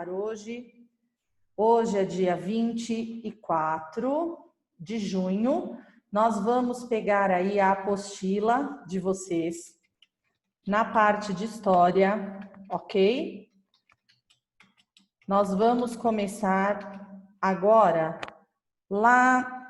Hoje. Hoje é dia 24 de junho. Nós vamos pegar aí a apostila de vocês na parte de história, ok? Nós vamos começar agora lá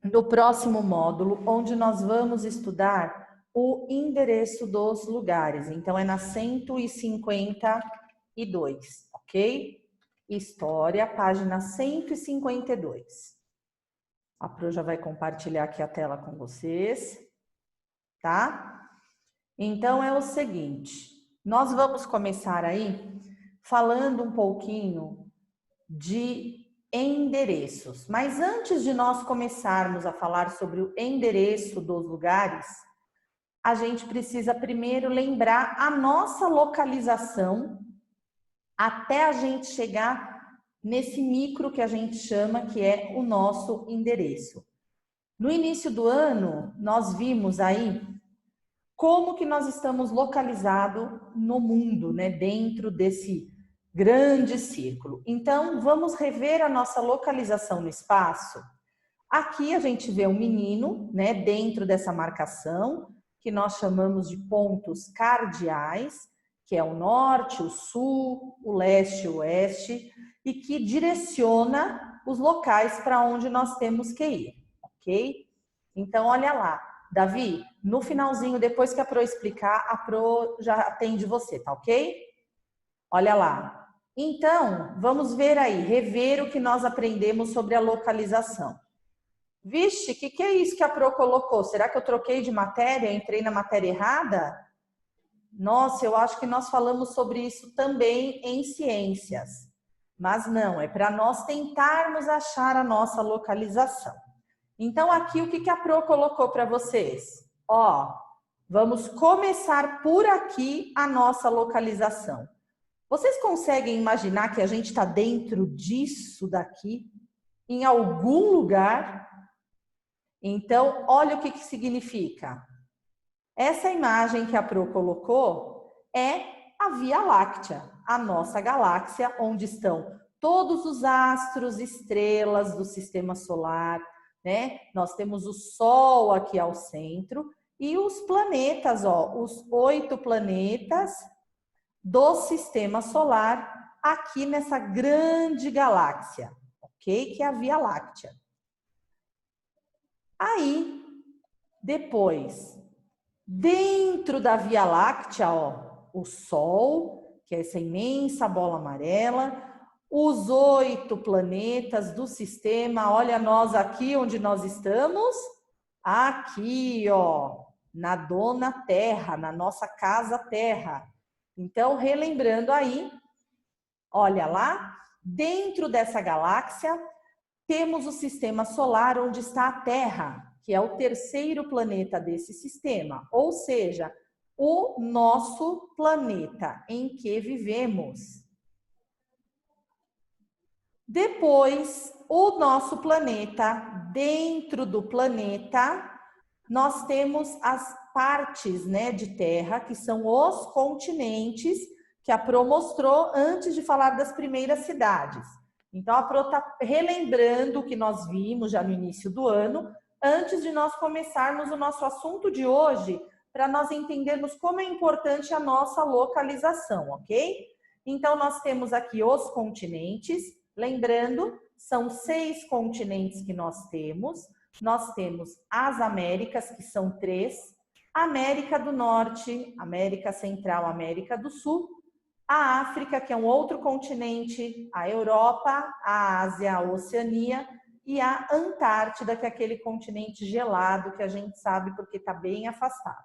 no próximo módulo, onde nós vamos estudar o endereço dos lugares. Então, é na 152, ok? História, página 152. A Pro já vai compartilhar aqui a tela com vocês, tá? Então, é o seguinte, nós vamos começar aí falando um pouquinho de endereços. Mas antes de nós começarmos a falar sobre o endereço dos lugares, a gente precisa primeiro lembrar a nossa localização até a gente chegar nesse micro que a gente chama que é o nosso endereço. No início do ano, nós vimos aí como que nós estamos localizados no mundo, né, dentro desse grande círculo. Então, vamos rever a nossa localização no espaço. Aqui a gente vê um menino, né, dentro dessa marcação, que nós chamamos de pontos cardeais, que é o norte, o sul, o leste e o oeste, e que direciona os locais para onde nós temos que ir, ok? Então, olha lá, Davi, no finalzinho, depois que a Pro explicar, a Pro já atende você, tá ok? Olha lá. Então, vamos ver aí, rever o que nós aprendemos sobre a localização. Vixe, o que é isso que a Pro colocou? Será que eu troquei de matéria? Entrei na matéria errada? Nossa, eu acho que nós falamos sobre isso também em ciências. Mas não, é para nós tentarmos achar a nossa localização. Então, aqui o que a Pro colocou para vocês? Ó, vamos começar por aqui a nossa localização. Vocês conseguem imaginar que a gente está dentro disso daqui? Em algum lugar? Então, olha o que significa. Essa imagem que a Pro colocou é a Via Láctea, a nossa galáxia, onde estão todos os astros, estrelas do sistema solar, né? Nós temos o Sol aqui ao centro e os planetas, ó, os 8 planetas do sistema solar aqui nessa grande galáxia, ok? Que é a Via Láctea. Aí, depois, dentro da Via Láctea, ó, o Sol, que é essa imensa bola amarela, os 8 planetas do sistema, olha nós aqui onde nós estamos, aqui, ó, na Dona Terra, na nossa casa Terra. Então, relembrando aí, olha lá, dentro dessa galáxia, temos o sistema solar onde está a Terra, que é o terceiro planeta desse sistema, ou seja, o nosso planeta em que vivemos. Depois, o nosso planeta, dentro do planeta, nós temos as partes, né, de terra, que são os continentes, que a Pro mostrou antes de falar das primeiras cidades. Então, a Pro está relembrando o que nós vimos já no início do ano, antes de nós começarmos o nosso assunto de hoje, para nós entendermos como é importante a nossa localização, ok? Então, nós temos aqui os continentes, lembrando, são 6 continentes que nós temos. Nós temos as Américas, que são 3, América do Norte, América Central, América do Sul, a África, que é um outro continente, a Europa, a Ásia, a Oceania e a Antártida, que é aquele continente gelado que a gente sabe porque está bem afastado.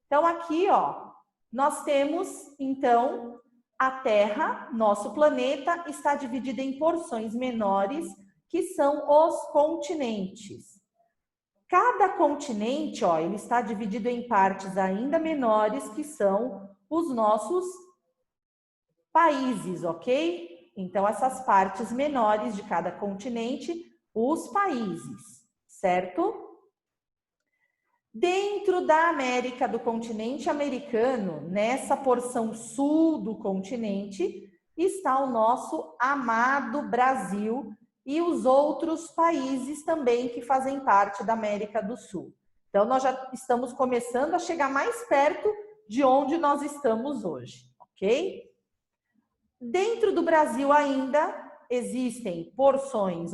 Então, aqui, ó, nós temos, então, a Terra, nosso planeta, está dividido em porções menores, que são os continentes. Cada continente, ó, ele está dividido em partes ainda menores, que são os nossos países, ok? Então, essas partes menores de cada continente, os países, certo? Dentro da América, do continente americano, nessa porção sul do continente, está o nosso amado Brasil e os outros países também que fazem parte da América do Sul. Então, nós já estamos começando a chegar mais perto de onde nós estamos hoje, ok? Dentro do Brasil ainda existem porções,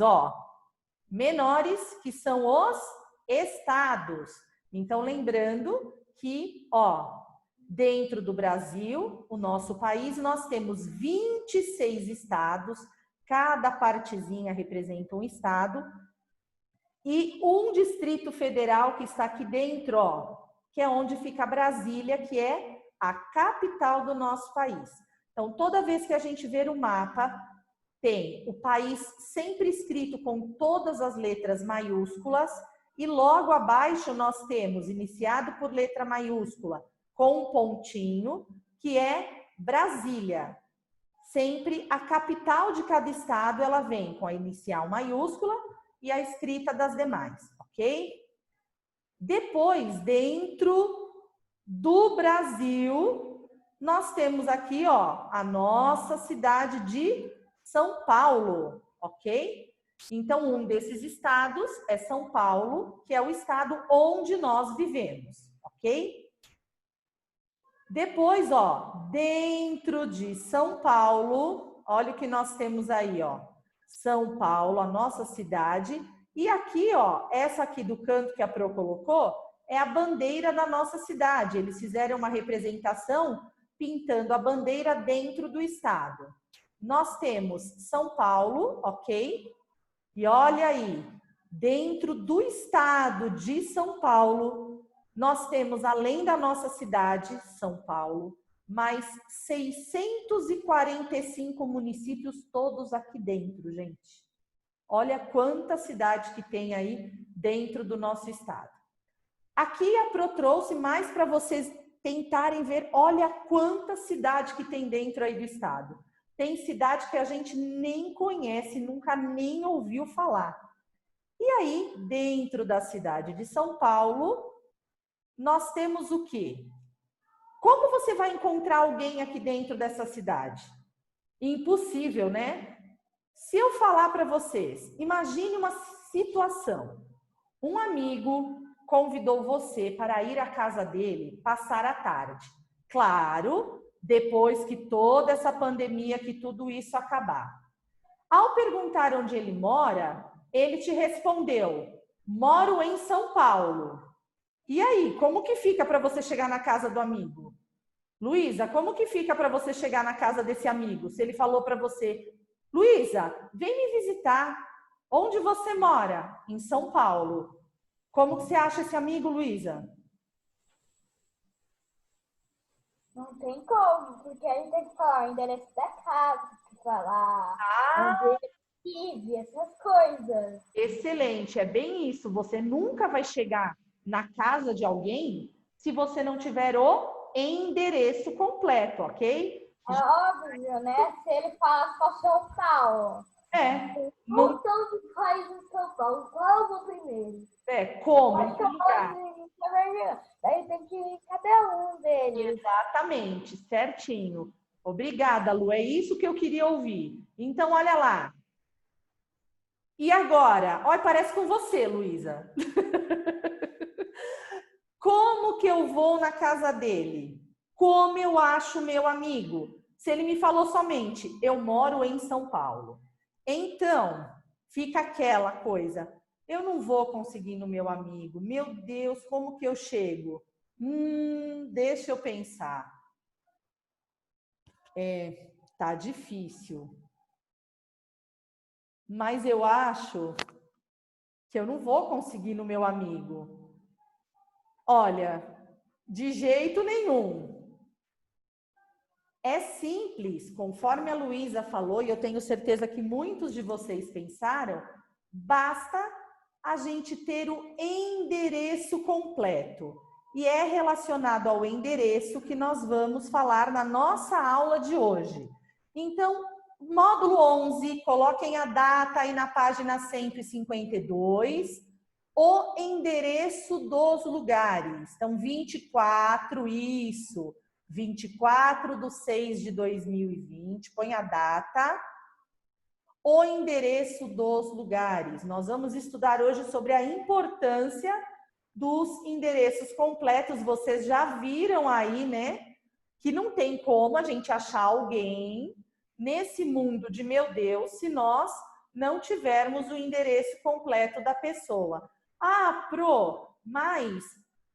menores, que são os estados. Então, lembrando que, dentro do Brasil, o nosso país, nós temos 26 estados, cada partezinha representa um estado, e um distrito federal que está aqui dentro, que é onde fica Brasília, que é a capital do nosso país. Então, toda vez que a gente ver o mapa, tem o país sempre escrito com todas as letras maiúsculas e logo abaixo nós temos, iniciado por letra maiúscula, com um pontinho, que é Brasília. Sempre a capital de cada estado, ela vem com a inicial maiúscula e a escrita das demais, ok? Depois, dentro do Brasil, nós temos aqui, a nossa cidade de São Paulo, ok? Então, um desses estados é São Paulo, que é o estado onde nós vivemos, ok? Depois, dentro de São Paulo, olha o que nós temos aí, São Paulo, a nossa cidade. E aqui, essa aqui do canto que a Pro colocou, é a bandeira da nossa cidade. Eles fizeram uma representação pintando a bandeira dentro do estado. Nós temos São Paulo, ok? E olha aí, dentro do estado de São Paulo, nós temos, além da nossa cidade, São Paulo, mais 645 municípios todos aqui dentro, gente. Olha quanta cidade que tem aí dentro do nosso estado. Aqui a Pro trouxe mais para vocês tentarem ver, olha quanta cidade que tem dentro aí do estado. Tem cidade que a gente nem conhece, nunca nem ouviu falar. E aí, dentro da cidade de São Paulo, nós temos o quê? Como você vai encontrar alguém aqui dentro dessa cidade? Impossível, né? Se eu falar para vocês, imagine uma situação. Um amigo convidou você para ir à casa dele passar a tarde. Claro, depois que toda essa pandemia, que tudo isso acabar. Ao perguntar onde ele mora, ele te respondeu: moro em São Paulo. E aí, como que fica para você chegar na casa do amigo? Luísa, como que fica para você chegar na casa desse amigo? Se ele falou para você: Luísa, vem me visitar. Onde você mora? Em São Paulo. Como que você acha esse amigo, Luísa? Não tem como, porque a gente tem que falar o endereço da casa, tem que falar onde ele vive, essas coisas. Excelente, é bem isso. Você nunca vai chegar na casa de alguém se você não tiver o endereço completo, ok? É óbvio, né? Se ele fala só São Paulo. Não... Então, faz em São Paulo, qual o primeiro? Como? Em que lugar? Daí tem que ir cada um deles. Exatamente, certinho. Obrigada, Lu. É isso que eu queria ouvir. Então, olha lá. E agora? Olha, parece com você, Luísa. Como que eu vou na casa dele? Como eu acho meu amigo? Se ele me falou somente, eu moro em São Paulo. Então, fica aquela coisa. Eu não vou conseguir no meu amigo. Meu Deus, como que eu chego? Deixa eu pensar. Tá difícil. Mas eu acho que eu não vou conseguir no meu amigo. Olha, de jeito nenhum. É simples, conforme a Luísa falou, e eu tenho certeza que muitos de vocês pensaram, basta a gente ter o endereço completo. E é relacionado ao endereço que nós vamos falar na nossa aula de hoje. Então, módulo 11, coloquem a data aí na página 152, o endereço dos lugares. Então, 24, isso. 24/6/2020, põe a data, o endereço dos lugares. Nós vamos estudar hoje sobre a importância dos endereços completos. Vocês já viram aí, né, que não tem como a gente achar alguém nesse mundo de meu Deus se nós não tivermos o endereço completo da pessoa. Ah, mas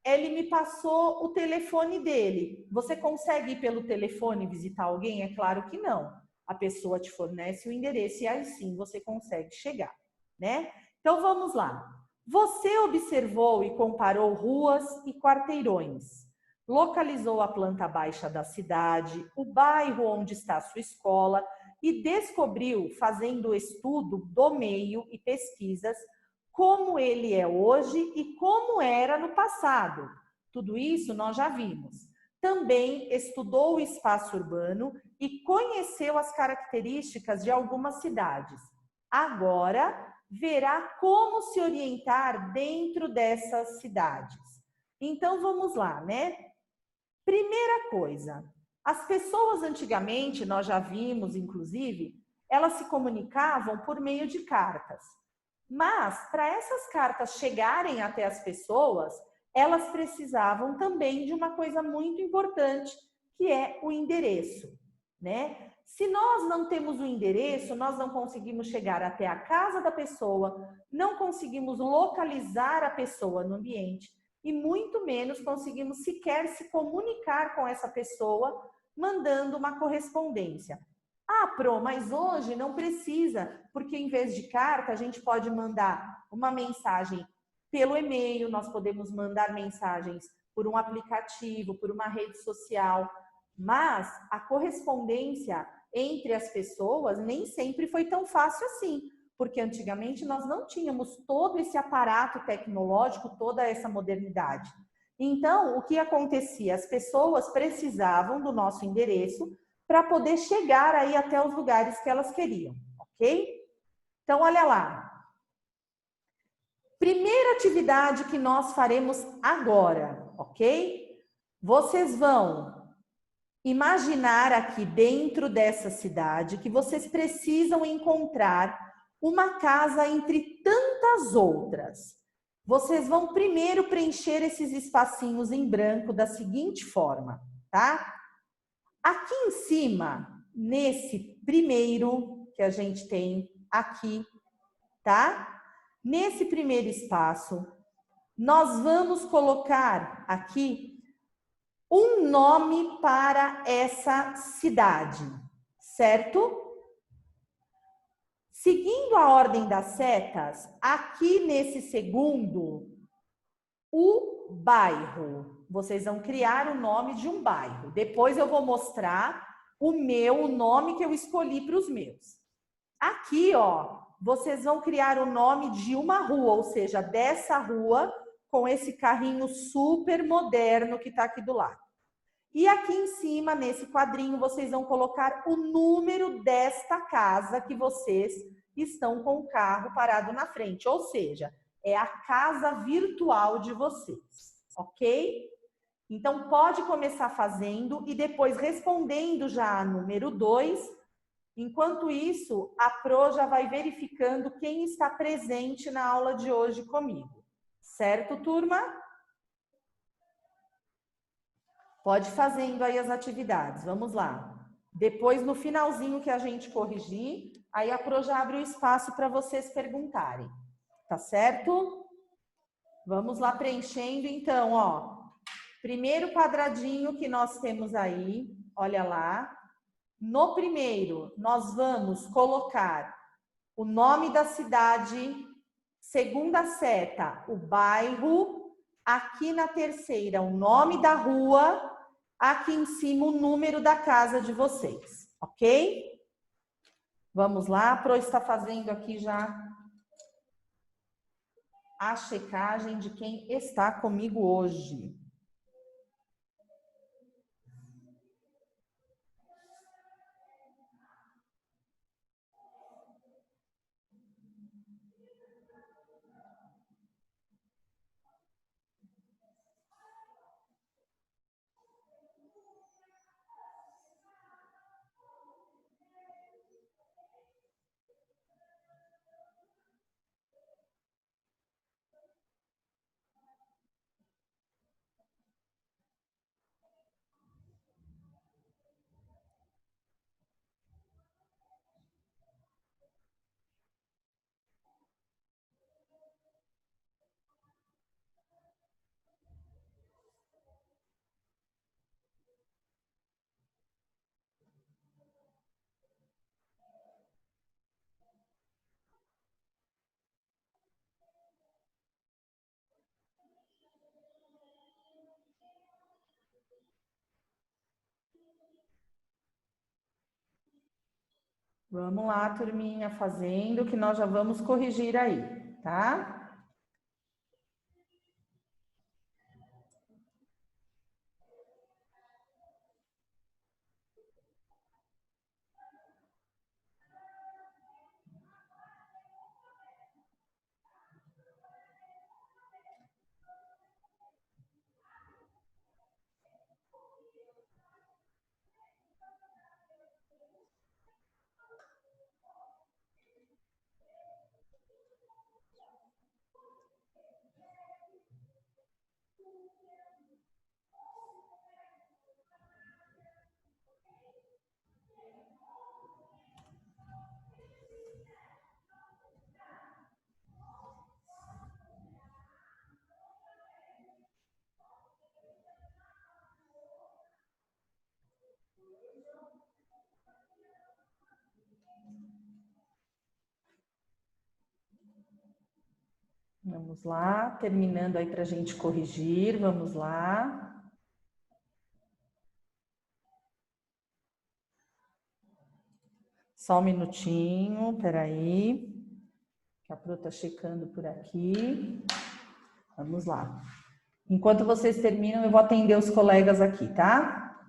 ele me passou o telefone dele. Você consegue ir pelo telefone visitar alguém? É claro que não. A pessoa te fornece o endereço e aí sim você consegue chegar, né? Então vamos lá. Você observou e comparou ruas e quarteirões. Localizou a planta baixa da cidade, o bairro onde está a sua escola e descobriu, fazendo estudo do meio e pesquisas, como ele é hoje e como era no passado. Tudo isso nós já vimos. Também estudou o espaço urbano e conheceu as características de algumas cidades. Agora, verá como se orientar dentro dessas cidades. Então, vamos lá, né? Primeira coisa, as pessoas antigamente, nós já vimos, inclusive, elas se comunicavam por meio de cartas. Mas, para essas cartas chegarem até as pessoas, elas precisavam também de uma coisa muito importante, que é o endereço, né? Se nós não temos o endereço, nós não conseguimos chegar até a casa da pessoa, não conseguimos localizar a pessoa no ambiente e muito menos conseguimos sequer se comunicar com essa pessoa mandando uma correspondência. Ah, mas hoje não precisa, porque em vez de carta, a gente pode mandar uma mensagem pelo e-mail, nós podemos mandar mensagens por um aplicativo, por uma rede social, mas a correspondência entre as pessoas nem sempre foi tão fácil assim, porque antigamente nós não tínhamos todo esse aparato tecnológico, toda essa modernidade. Então, o que acontecia? As pessoas precisavam do nosso endereço para poder chegar aí até os lugares que elas queriam, ok? Então, olha lá. Primeira atividade que nós faremos agora, ok? Vocês vão imaginar aqui dentro dessa cidade que vocês precisam encontrar uma casa entre tantas outras. Vocês vão primeiro preencher esses espacinhos em branco da seguinte forma, tá? Aqui em cima, nesse primeiro que a gente tem aqui, tá? Nesse primeiro espaço, nós vamos colocar aqui um nome para essa cidade, certo? Seguindo a ordem das setas, aqui nesse segundo, o bairro. Vocês vão criar o nome de um bairro. Depois eu vou mostrar o nome que eu escolhi para os meus. Aqui, ó, vocês vão criar o nome de uma rua, ou seja, dessa rua, com esse carrinho super moderno que está aqui do lado. E aqui em cima, nesse quadrinho, vocês vão colocar o número desta casa que vocês estão com o carro parado na frente. Ou seja, é a casa virtual de vocês, ok? Então, pode começar fazendo e depois respondendo já a número 2. Enquanto isso, a Pro já vai verificando quem está presente na aula de hoje comigo. Certo, turma? Pode fazendo aí as atividades, vamos lá. Depois, no finalzinho que a gente corrigir, aí a Pro já abre o espaço para vocês perguntarem. Tá certo? Vamos lá preenchendo, então, ó. Primeiro quadradinho que nós temos aí, olha lá. No primeiro, nós vamos colocar o nome da cidade, segunda seta, o bairro. Aqui na terceira, o nome da rua. Aqui em cima, o número da casa de vocês, ok? Vamos lá, a Pro está fazendo aqui já a checagem de quem está comigo hoje. Vamos lá, turminha, fazendo, que nós já vamos corrigir aí, tá? Vamos lá, terminando aí para a gente corrigir, vamos lá. Só um minutinho, peraí. Que a Pro tá checando por aqui. Vamos lá. Enquanto vocês terminam, eu vou atender os colegas aqui, tá?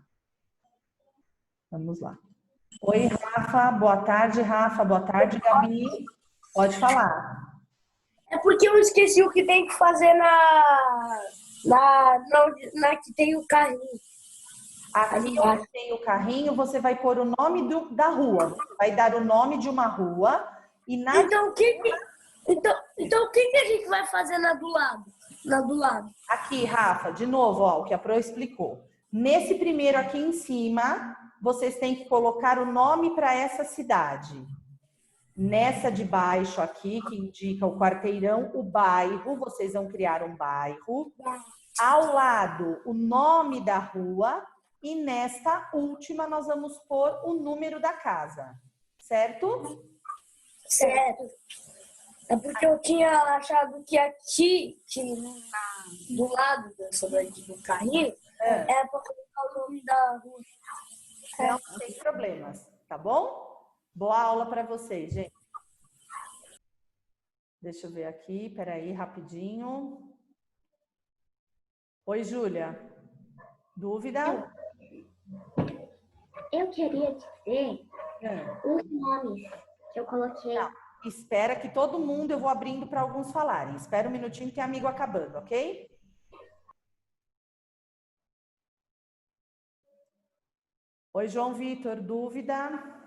Vamos lá. Oi, Rafa. Boa tarde, Rafa. Boa tarde, Gabi. Pode falar. É porque eu esqueci o que tem que fazer na que tem o carrinho. Aqui onde tem o carrinho, você vai pôr o nome da rua. Você vai dar o nome de uma rua e na... Então, o que a gente vai fazer na do lado? Na do lado. Aqui, Rafa, de novo, ó, o que a Pro explicou. Nesse primeiro aqui em cima, vocês têm que colocar o nome para essa cidade. Nessa de baixo aqui, que indica o quarteirão, o bairro, vocês vão criar um bairro. Ao lado, o nome da rua. E nesta última, nós vamos pôr o número da casa. Certo? Certo. É porque eu tinha achado que aqui, do lado do carrinho, era para colocar o nome da rua. Não tem problemas, tá bom? Boa aula para vocês, gente. Deixa eu ver aqui, peraí, rapidinho. Oi, Júlia. Dúvida? Eu queria dizer os nomes que eu coloquei. Não, espera que todo mundo, eu vou abrindo para alguns falarem. Espera um minutinho que tem amigo acabando, ok? Oi, João Vitor, dúvida?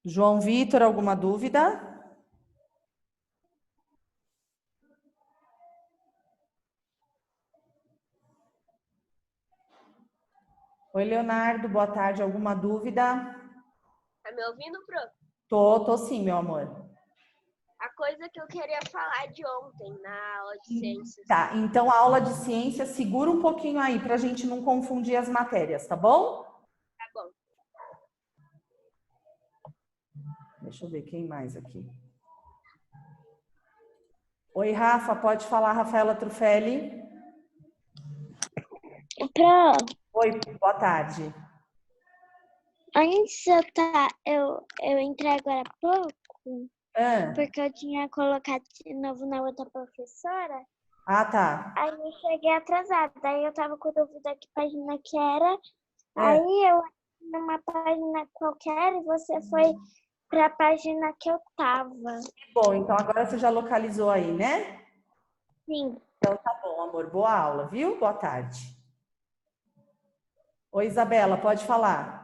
João Vitor, alguma dúvida? Oi, Leonardo, boa tarde. Alguma dúvida? Tá me ouvindo, Pro? Tô sim, meu amor. A coisa que eu queria falar de ontem, na aula de ciências. Tá, então a aula de ciências, segura um pouquinho aí pra gente não confundir as matérias, tá bom? Tá bom. Deixa eu ver quem mais aqui. Oi, Rafa, pode falar, Rafaela Trufelli. Pro, Oi, boa tarde. antes eu entrei agora há pouco, porque eu tinha colocado de novo na outra professora. Ah, tá. Aí eu cheguei atrasada, aí eu tava com dúvida que página que era. Aí eu numa página qualquer e você foi para a página que eu tava. Bom, então agora você já localizou aí, né? Sim. Então tá bom, amor. Boa aula, viu? Boa tarde. Oi, Isabela, pode falar.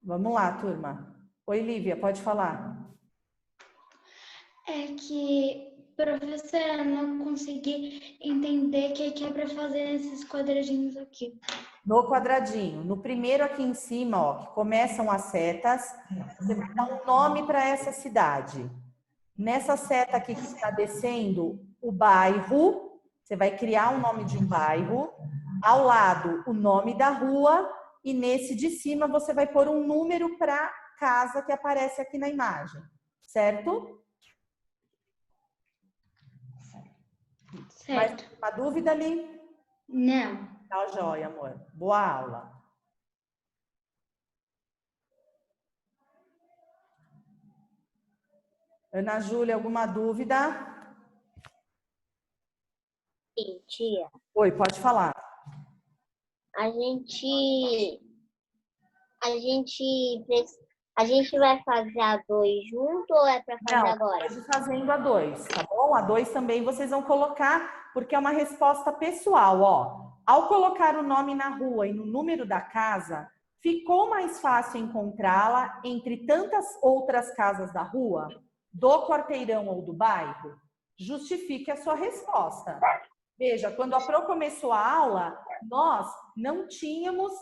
Vamos lá, turma. Oi, Lívia, pode falar. É que, professora, eu não consegui entender o que é para fazer nesses quadradinhos aqui. No quadradinho, no primeiro aqui em cima, ó, que começam as setas, você vai dar um nome para essa cidade. Nessa seta aqui que está descendo, o bairro, você vai criar um nome de um bairro. Ao lado, o nome da rua. E nesse de cima, você vai pôr um número para casa que aparece aqui na imagem. Certo? Certo. Mais uma dúvida ali? Não. Tá joia, amor. Boa aula. Ana Júlia, alguma dúvida? Sim, tia. Oi, pode falar. A gente vai fazer a 2 junto ou é para fazer agora? Hoje fazendo a 2, tá bom? A 2 também vocês vão colocar, porque é uma resposta pessoal, ó. Ao colocar o nome na rua e no número da casa, ficou mais fácil encontrá-la entre tantas outras casas da rua, do quarteirão ou do bairro? Justifique a sua resposta. Veja, quando a Pro começou a aula, nós não tínhamos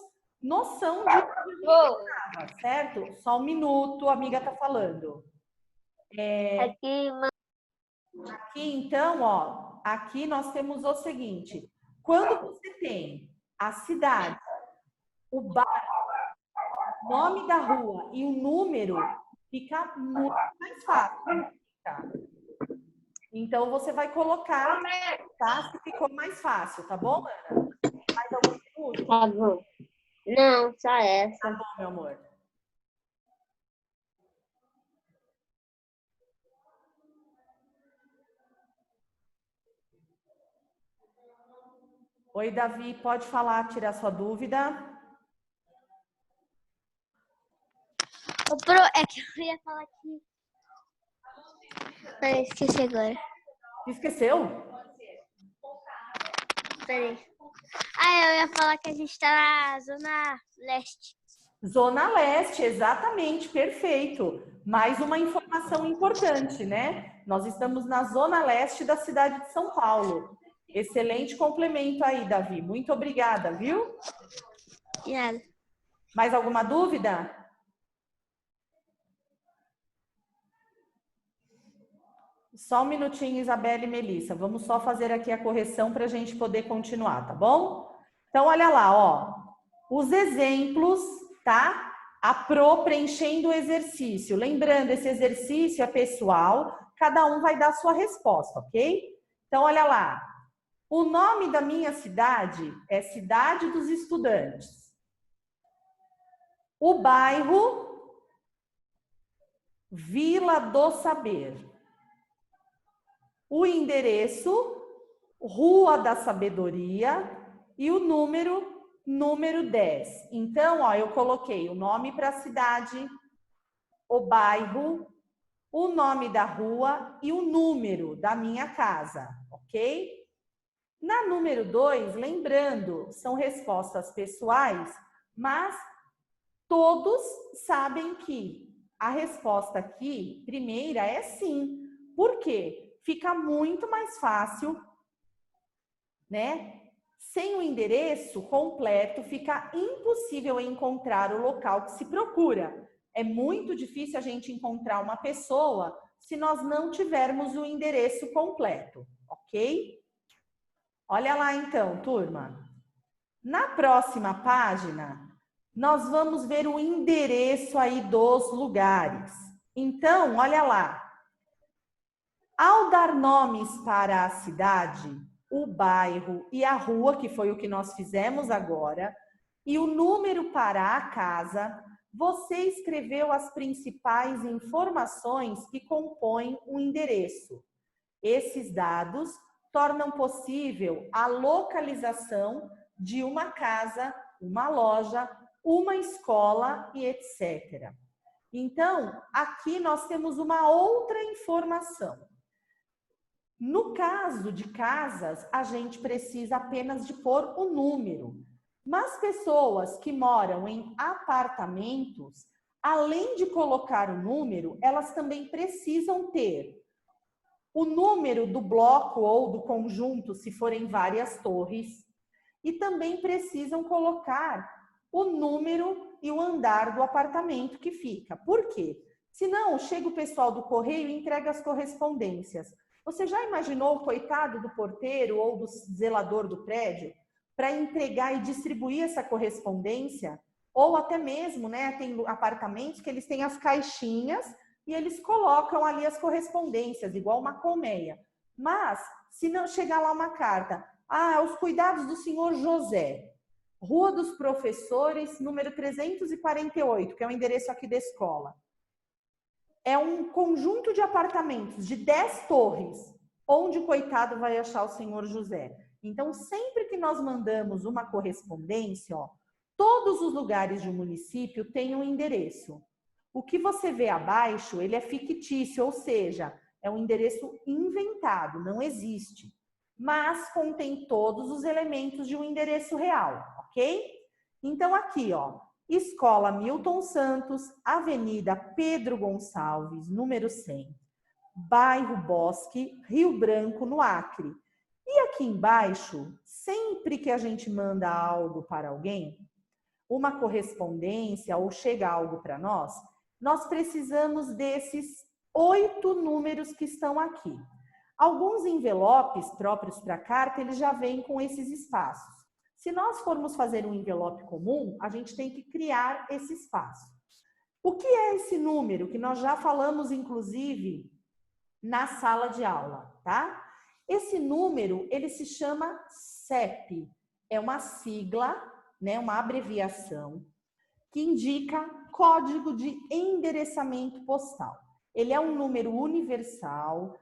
noção de onde, certo? Só um minuto, a amiga tá falando. Aqui, então, ó, aqui nós temos o seguinte: quando você tem a cidade, o bairro, o nome da rua e o número, fica muito mais fácil. Tá? Então, você vai colocar, tá? Se ficou mais fácil, tá bom, Ana? Mais algum minuto? Tá bom. Não, só essa. Tá bom, meu amor. Oi, Davi, pode falar, tirar sua dúvida? É que eu ia falar que... Peraí, esqueci agora. Esqueceu? Peraí. Eu ia falar que a gente tá na Zona Leste. Zona Leste, exatamente, perfeito. Mais uma informação importante, né? Nós estamos na Zona Leste da cidade de São Paulo. Excelente complemento aí, Davi. Muito obrigada, viu? De nada. Mais alguma dúvida? Só um minutinho, Isabela e Melissa. Vamos só fazer aqui a correção para a gente poder continuar, tá bom? Então, olha lá, ó. Os exemplos, tá? A Pro preenchendo o exercício. Lembrando, esse exercício é pessoal. Cada um vai dar a sua resposta, ok? Então, olha lá. O nome da minha cidade é Cidade dos Estudantes. O bairro, Vila do Saber. O endereço, Rua da Sabedoria, e o número 10. Então, ó, eu coloquei o nome para a cidade, o bairro, o nome da rua e o número da minha casa, ok? Na número 2, lembrando, são respostas pessoais, mas todos sabem que a resposta aqui, primeira, é sim. Por quê? Fica muito mais fácil, né? Sem o endereço completo, fica impossível encontrar o local que se procura. É muito difícil a gente encontrar uma pessoa se nós não tivermos o endereço completo, ok? Olha lá então, turma. Na próxima página, nós vamos ver o endereço aí dos lugares. Então, olha lá. Ao dar nomes para a cidade, o bairro e a rua, que foi o que nós fizemos agora, e o número para a casa, você escreveu as principais informações que compõem o endereço. Esses dados tornam possível a localização de uma casa, uma loja, uma escola e etc. Então, aqui nós temos uma outra informação. No caso de casas, a gente precisa apenas de pôr o número. Mas pessoas que moram em apartamentos, além de colocar o número, elas também precisam ter o número do bloco ou do conjunto, se forem várias torres, e também precisam colocar o número e o andar do apartamento que fica. Por quê? Senão, chega o pessoal do correio e entrega as correspondências. Você já imaginou o coitado do porteiro ou do zelador do prédio para entregar e distribuir essa correspondência? Ou até mesmo, né, tem apartamentos que eles têm as caixinhas e eles colocam ali as correspondências, igual uma colmeia. Mas, se não chegar lá uma carta, os cuidados do senhor José, Rua dos Professores, número 348, que é o endereço aqui da escola. É um conjunto de apartamentos de 10 torres, onde o coitado vai achar o senhor José. Então, sempre que nós mandamos uma correspondência, todos os lugares do município têm um endereço. O que você vê abaixo, ele é fictício, ou seja, é um endereço inventado, não existe. Mas contém todos os elementos de um endereço real, ok? Então, aqui, Escola Milton Santos, Avenida Pedro Gonçalves, número 100, bairro Bosque, Rio Branco, no Acre. E aqui embaixo, sempre que a gente manda algo para alguém, uma correspondência ou chega algo para nós precisamos desses 8 números que estão aqui. Alguns envelopes próprios para carta, eles já vêm com esses espaços. Se nós formos fazer um envelope comum, a gente tem que criar esse espaço. O que é esse número? Que nós já falamos, inclusive, na sala de aula, tá? Esse número, ele se chama CEP. É uma sigla, né, uma abreviação, que indica Código de Endereçamento Postal. Ele é um número universal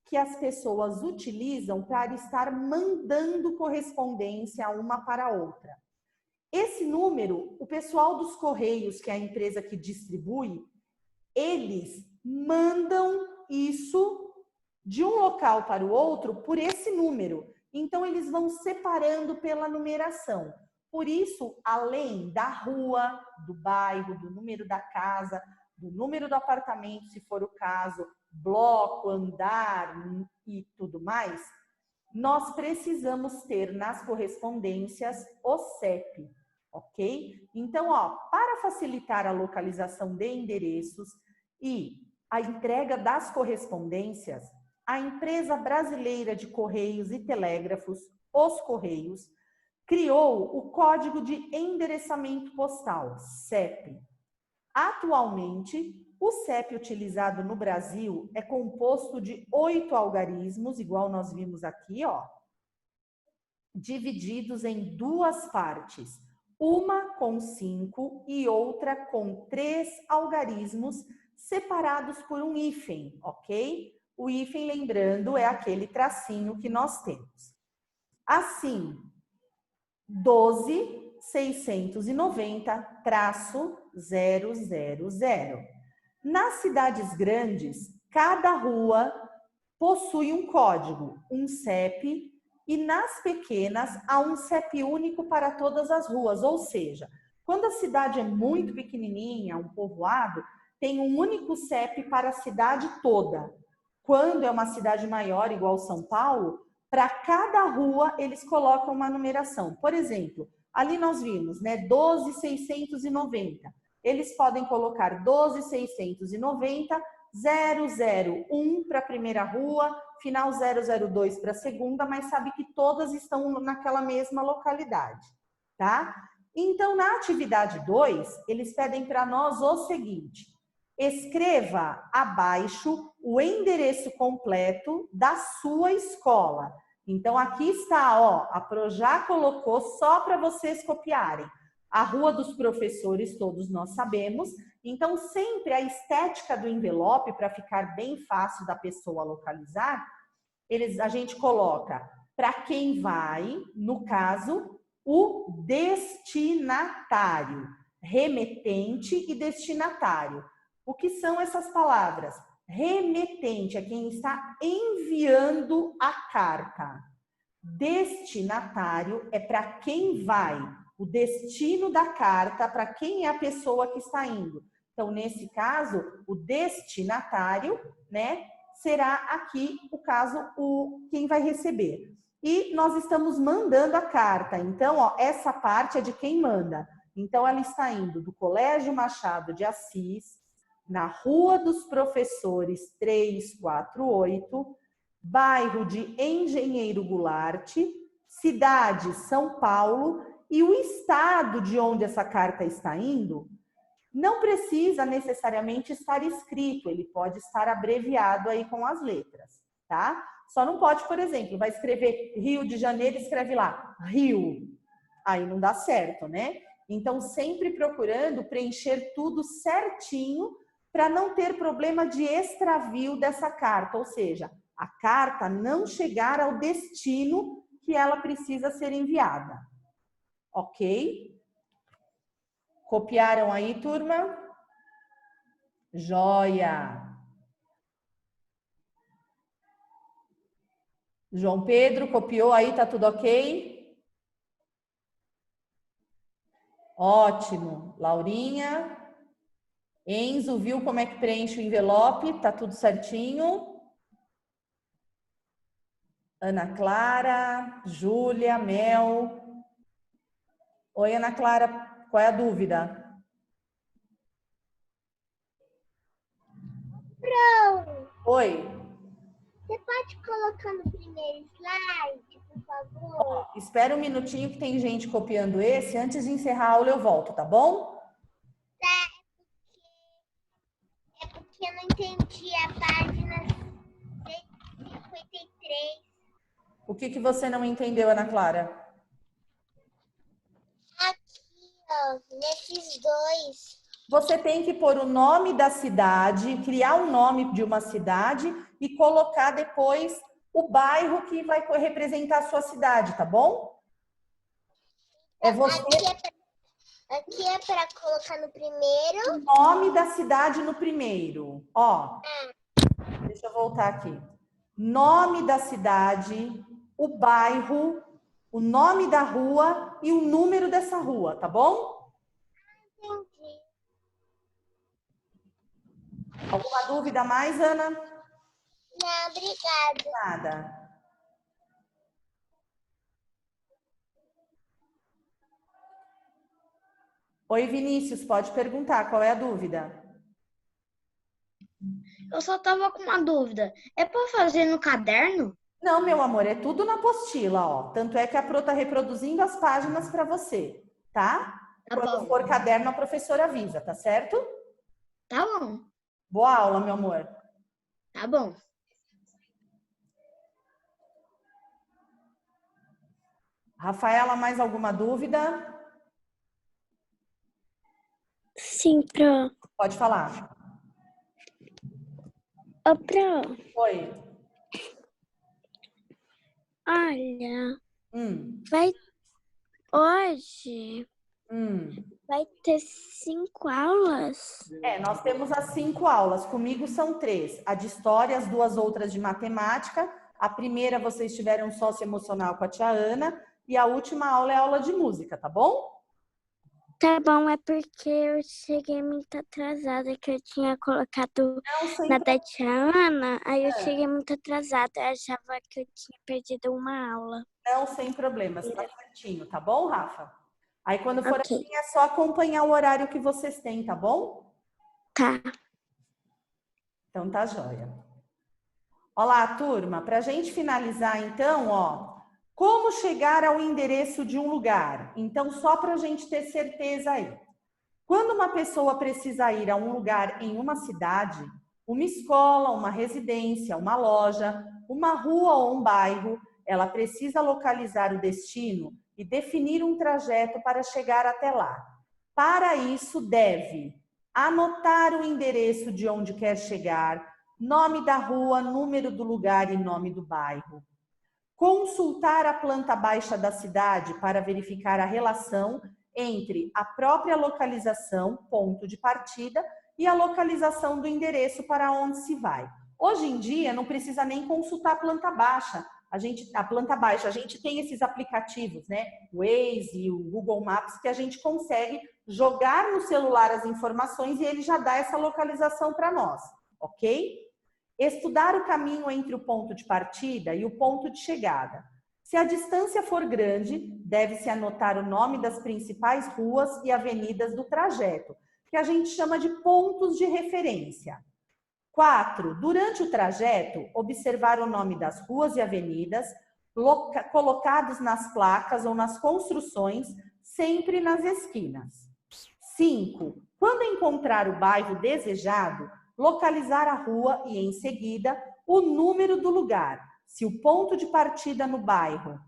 que as pessoas utilizam para estar mandando correspondência uma para a outra. Esse número, o pessoal dos Correios, que é a empresa que distribui, eles mandam isso de um local para o outro por esse número. Então, eles vão separando pela numeração. Por isso, além da rua, do bairro, do número da casa, do número do apartamento, se for o caso, bloco, andar e tudo mais, nós precisamos ter nas correspondências o CEP, ok? Então, para facilitar a localização de endereços e a entrega das correspondências, a Empresa Brasileira de Correios e Telégrafos, os Correios, criou o Código de Endereçamento Postal, CEP. Atualmente, o CEP utilizado no Brasil é composto de 8 algarismos, igual nós vimos aqui, divididos em 2 partes. Uma com 5 e outra com 3 algarismos separados por um hífen, ok? O hífen, lembrando, é aquele tracinho que nós temos. Assim, 12.690-000. Nas cidades grandes, cada rua possui um código, um CEP, e nas pequenas há um CEP único para todas as ruas, ou seja, quando a cidade é muito pequenininha, um povoado, tem um único CEP para a cidade toda. Quando é uma cidade maior, igual São Paulo, para cada rua eles colocam uma numeração. Por exemplo, ali nós vimos, né, 12.690. Eles podem colocar 12.690, 001 para a primeira rua, final 002 para a segunda, mas sabe que todas estão naquela mesma localidade, tá? Então, na atividade 2, eles pedem para nós o seguinte: escreva abaixo o endereço completo da sua escola. Então, aqui está, a Pro já colocou só para vocês copiarem. A Rua dos Professores, todos nós sabemos. Então, sempre a estética do envelope, para ficar bem fácil da pessoa localizar, a gente coloca para quem vai, no caso, o destinatário, remetente e destinatário. O que são essas palavras? Remetente é quem está enviando a carta. Destinatário é para quem vai. O destino da carta, para quem é a pessoa que está indo. Então, nesse caso, o destinatário, né, será aqui o caso, quem vai receber. E nós estamos mandando a carta. Então, essa parte é de quem manda. Então, ela está indo do Colégio Machado de Assis, na Rua dos Professores 348, bairro de Engenheiro Goulart, cidade São Paulo, e o estado de onde essa carta está indo não precisa necessariamente estar escrito, ele pode estar abreviado aí com as letras, tá? Só não pode, por exemplo, vai escrever Rio de Janeiro, escreve lá Rio. Aí não dá certo, né? Então, sempre procurando preencher tudo certinho para não ter problema de extravio dessa carta, ou seja, a carta não chegar ao destino que ela precisa ser enviada. Ok? Copiaram aí, turma? Joia! João Pedro, copiou aí, tá tudo ok? Ótimo. Laurinha. Enzo, viu como é que preenche o envelope? Tá tudo certinho? Ana Clara, Júlia, Mel. Oi, Ana Clara, qual é a dúvida? Oi. Você pode colocar no primeiro slide, por favor? Espera um minutinho que tem gente copiando esse. Antes de encerrar a aula eu volto, tá bom? É porque eu não entendi a página 53. O que você não entendeu, Ana Clara? Aqui, ó, nesses dois. Você tem que pôr o nome da cidade, criar um nome de uma cidade e colocar depois o bairro que vai representar a sua cidade, tá bom? É você... Aqui é para colocar no primeiro. O nome da cidade no primeiro. Ó, deixa eu voltar aqui. Nome da cidade, o bairro, o nome da rua e o número dessa rua, tá bom? Entendi. Alguma dúvida mais, Ana? Não, obrigada. Nada. Oi, Vinícius, pode perguntar, qual é a dúvida? Eu só tava com uma dúvida. É para fazer no caderno? Não, meu amor, é tudo na apostila, ó. Tanto é que a Pro tá reproduzindo as páginas para você, tá? Tá Quando bom. for caderno, a professora avisa, tá certo? Tá bom. Boa aula, meu amor. Tá bom. Rafaela, mais alguma dúvida? Sim, Pro. Pode falar. Ô, Pro, Oi. olha, Hum. hoje vai ter 5 aulas. Nós temos as 5 aulas. Comigo são 3. A de história, as 2 outras de matemática. A primeira vocês tiveram socioemocional com a tia Ana. E a última aula é aula de música, tá bom? Tá bom, é porque eu cheguei muito atrasada, que eu tinha colocado na da tia Ana, aí eu cheguei muito atrasada, eu achava que eu tinha perdido uma aula. Não, sem problemas, tá certinho, tá bom, Rafa? Aí quando for Ok. assim, é só acompanhar o horário que vocês têm, tá bom? Tá. Então tá joia. Olá, turma, pra gente finalizar então, ó, como chegar ao endereço de um lugar? Então, só pra gente ter certeza aí. Quando uma pessoa precisa ir a um lugar em uma cidade, uma escola, uma residência, uma loja, uma rua ou um bairro, ela precisa localizar o destino e definir um trajeto para chegar até lá. Para isso, deve anotar o endereço de onde quer chegar, nome da rua, número do lugar e nome do bairro. Consultar a planta baixa da cidade para verificar a relação entre a própria localização, ponto de partida, e a localização do endereço para onde se vai. Hoje em dia, não precisa nem consultar a planta baixa. A planta baixa, a gente tem esses aplicativos, né? O Waze e o Google Maps, que a gente consegue jogar no celular as informações e ele já dá essa localização para nós, ok? Estudar o caminho entre o ponto de partida e o ponto de chegada. Se a distância for grande, deve-se anotar o nome das principais ruas e avenidas do trajeto, que a gente chama de pontos de referência. 4. Durante o trajeto, observar o nome das ruas e avenidas colocados nas placas ou nas construções, sempre nas esquinas. 5. Quando encontrar o bairro desejado, localizar a rua e, em seguida, o número do lugar, Se o ponto de partida no bairro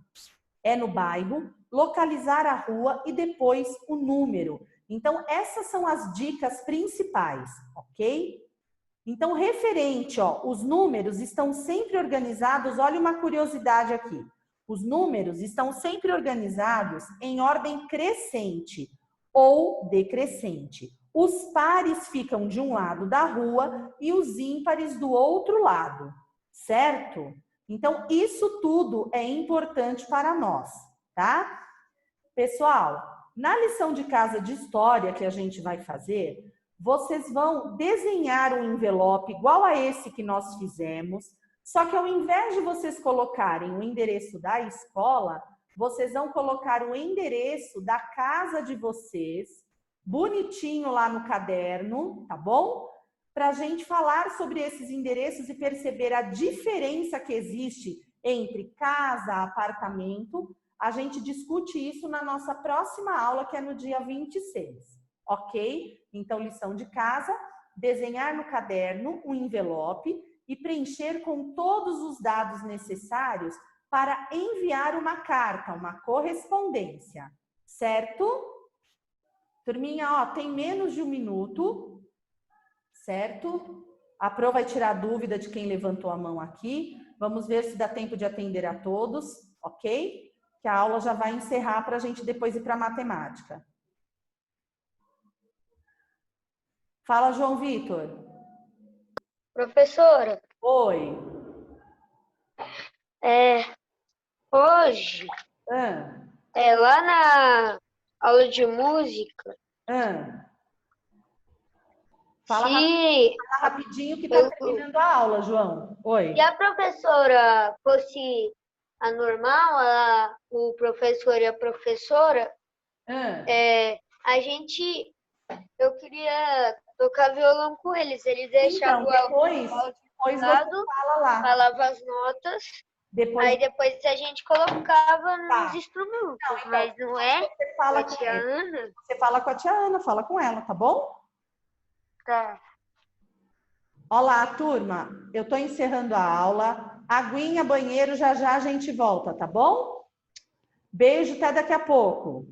é no bairro, localizar a rua e depois o número. Então, essas são as dicas principais, ok? Então, referente, ó, os números estão sempre organizados, olha uma curiosidade aqui. Os números estão sempre organizados em ordem crescente ou decrescente. Os pares ficam de um lado da rua e os ímpares do outro lado, certo? Então, isso tudo é importante para nós, tá? Pessoal, na lição de casa de história que a gente vai fazer, vocês vão desenhar um envelope igual a esse que nós fizemos, só que ao invés de vocês colocarem o endereço da escola, vocês vão colocar o endereço da casa de vocês, bonitinho lá no caderno, tá bom? Para a gente falar sobre esses endereços e perceber a diferença que existe entre casa, apartamento. A gente discute isso na nossa próxima aula, que é no dia 26, ok? Então, lição de casa, desenhar no caderno um envelope e preencher com todos os dados necessários para enviar uma carta, uma correspondência, certo? Turminha, ó, tem menos de 1 minuto, certo? A Pro vai tirar a dúvida de quem levantou a mão aqui. Vamos ver se dá tempo de atender a todos, ok? Que a aula já vai encerrar para a gente depois ir para a matemática. Fala, João Vitor. Professora, Oi. hoje, lá na aula de música, Fala rapidinho que está terminando a aula, João. Oi. Se a professora fosse anormal, o professor e a professora, eu queria tocar violão com eles. Eles deixavam depois você fala lá. Falava as notas, aí depois a gente colocava nos instrumentos. Não, mas não é você fala com a tia Ana? Você fala com a tia Ana, fala com ela, tá bom? Tá. Olá, turma. Eu tô encerrando a aula. Aguinha, banheiro, já já a gente volta, tá bom? Beijo, até daqui a pouco.